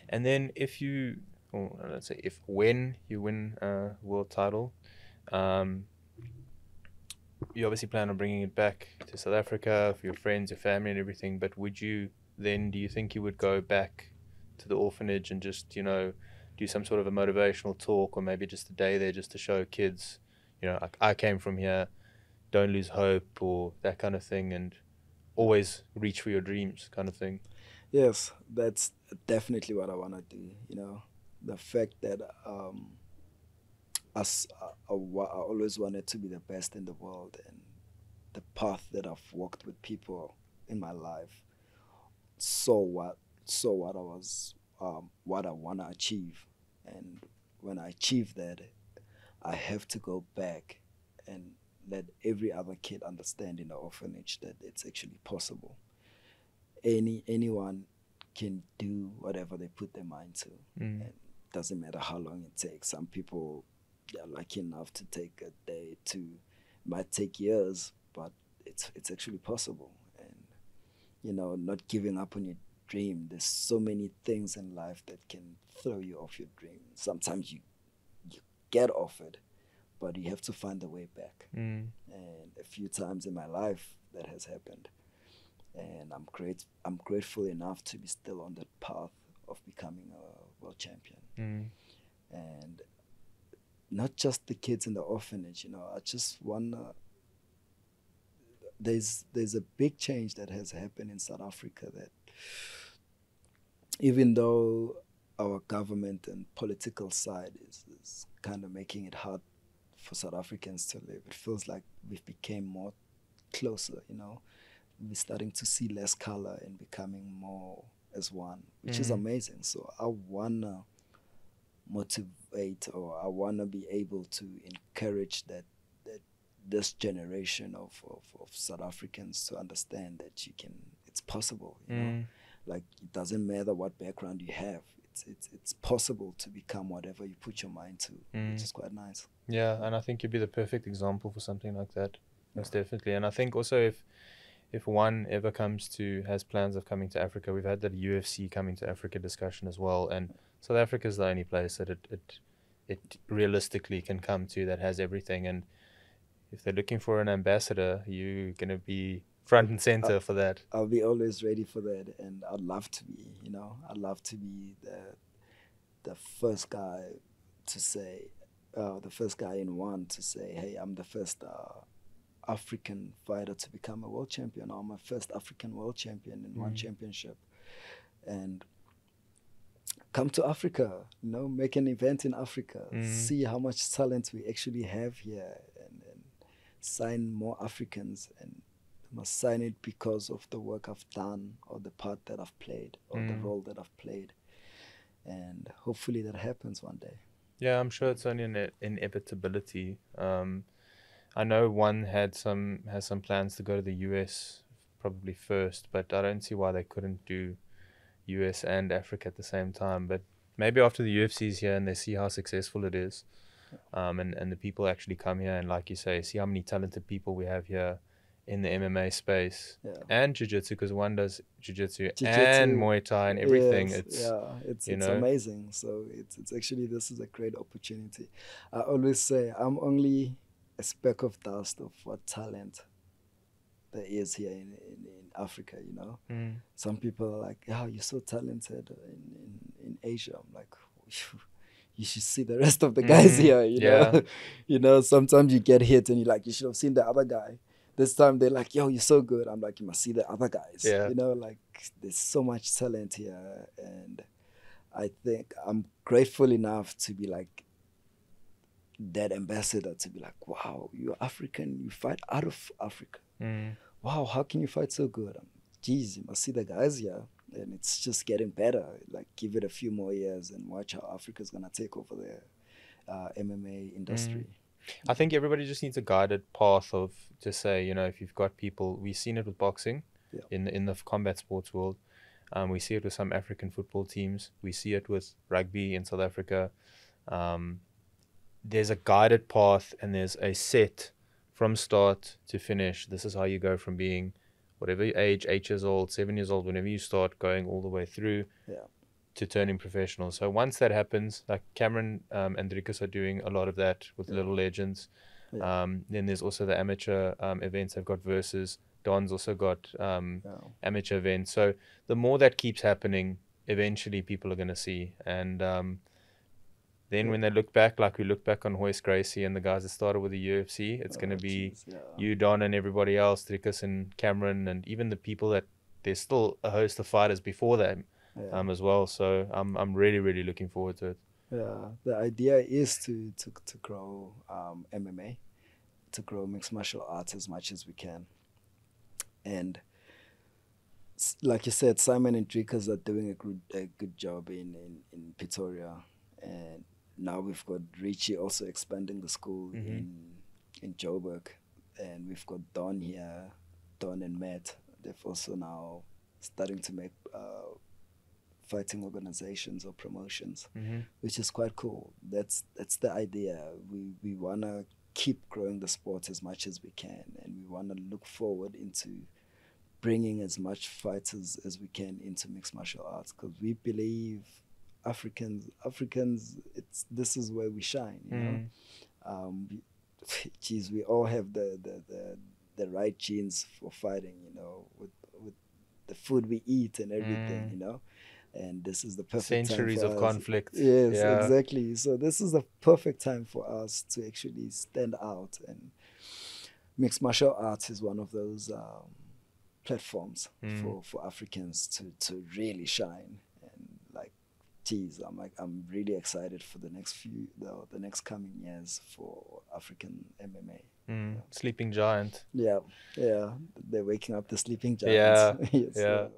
And then if you, or let's say if when you win a world title, um, you obviously plan on bringing it back to South Africa for your friends, your family, and everything. But would you then? Do you think you would go back to the orphanage and just do some sort of a motivational talk, or maybe just a day there just to show kids, like I came from here, don't lose hope, or that kind of thing, and always reach for your dreams, kind of thing. Yes, that's definitely what I want to do. The fact that I always wanted to be the best in the world, and the path that I've walked with people in my life, saw what I was, what I want to achieve, and when I achieve that, I have to go back and let every other kid understand in the orphanage that it's actually possible. Anyone can do whatever they put their mind to, Mm. and doesn't matter how long it takes. Some people are lucky enough to take a day, two, might take years, but it's actually possible. And not giving up on your dream. There's so many things in life that can throw you off your dream. Sometimes you get off it, but you have to find a way back. Mm. And a few times in my life that has happened, and I'm grateful enough to be still on that path of becoming a world champion. Mm. And not just the kids in the orphanage. I just wanna. There's a big change that has happened in South Africa, that even though our government and political side is kind of making it hard for South Africans to live, it feels like we've become more closer. We're starting to see less color and becoming more as one, which is Mm. amazing. So I wanna motivate, or I wanna be able to encourage that this generation of South Africans to understand that it's possible. Mm. Like, it doesn't matter what background you have. It's possible to become whatever you put your mind to, which Mm. is quite nice. Yeah, and I think you'd be the perfect example for something like that. Yeah. Most definitely. And I think also if one ever has plans of coming to Africa, we've had that UFC coming to Africa discussion as well, and South Africa is the only place that it realistically can come to that has everything. And if they're looking for an ambassador, you're gonna be front and I, center for that. I'll be always ready for that, and I'd love to be. I'd love to be the first guy to say, the first guy in one to say, "Hey, I'm the first African fighter to become a world champion. I'm my first African world champion in one Mm. championship." And come to Africa, make an event in Africa, Mm. see how much talent we actually have here, and sign more Africans. And I must sign it because of the work I've done, or the part that I've played, or the Mm. role that I've played. And hopefully that happens one day. Yeah, I'm sure it's only an inevitability. I know one has some plans to go to the US probably first, but I don't see why they couldn't do US and Africa at the same time. But maybe after the UFC's here and they see how successful it is, and the people actually come here and, like you say, see how many talented people we have here in the MMA space Yeah. and jiu-jitsu, because one does jiu-jitsu and Jiu-jitsu, Muay Thai and everything. yes, It's, yeah, it's you it's know, amazing. So it's actually, this is a great opportunity. I always say I'm only a speck of dust of what talent there is here in Africa. mm, Some people are like, "Oh, you're so talented in Asia." I'm like, you should see the rest of the guys mm, here. yeah, Sometimes you get hit and you're like, you should have seen the other guy. This time they're like, "Yo, you're so good." I'm like, "You must see the other guys." yeah, Like, there's so much talent here, and I think I'm grateful enough to be like that ambassador, to be like, "Wow, you're African, you fight out of Africa. mm, Wow, how can you fight so good?" Geez, you must see the guys here. And it's just getting better. Like, give it a few more years and watch how Africa's gonna take over the MMA mm. industry. I think everybody just needs a guided path of, to say, if you've got people, we've seen it with boxing Yeah. in the combat sports world. We see it with some African football teams. We see it with rugby in South Africa. Um, there's a guided path and there's a set from start to finish. This is how you go from being whatever age, 8 years old, 7 years old, whenever you start going all the way through Yeah. to turning professional. So once that happens, like Cameron and Dricus are doing a lot of that with Little Legends. Then there's also the amateur events. They've got Versus. Don's also got amateur events. So the more that keeps happening, eventually people are going to see. And then when they look back, like we look back on Hoist Gracie and the guys that started with the UFC, it's going to be you, Don, and everybody else, Dricus and Cameron, and even the people that there's still a host of fighters before them as well. So I'm really, really looking forward to it. Yeah, the idea is to grow MMA, to grow mixed martial arts as much as we can. And like you said, Simon and Dricus are doing a good job in Pretoria. And now we've got Richie also expanding the school in Joburg. And we've got Don here, Don and Matt. They've also now starting to make fighting organizations or promotions, which is quite cool. That's the idea. We want to keep growing the sport as much as we can, and we want to look forward into bringing as much fighters as we can into mixed martial arts, because we believe Africans, this is where we shine, you know. Geez, we all have the right genes for fighting, you know, with the food we eat and everything, you know. And this is the perfect centuries time for of us. conflict. Yes, exactly. So this is the perfect time for us to actually stand out, and mixed martial arts is one of those platforms for Africans to really shine. And like, geez, I'm really excited for the next coming years for African MMA. Sleeping giant. Yeah, they're waking up the sleeping giants. Yes,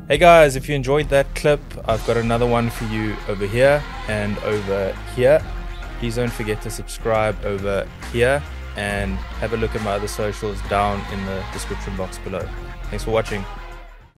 Hey guys, if you enjoyed that clip, I've got another one for you over here and over here. Please don't forget to subscribe over here and have a look at my other socials down in the description box below. Thanks for watching.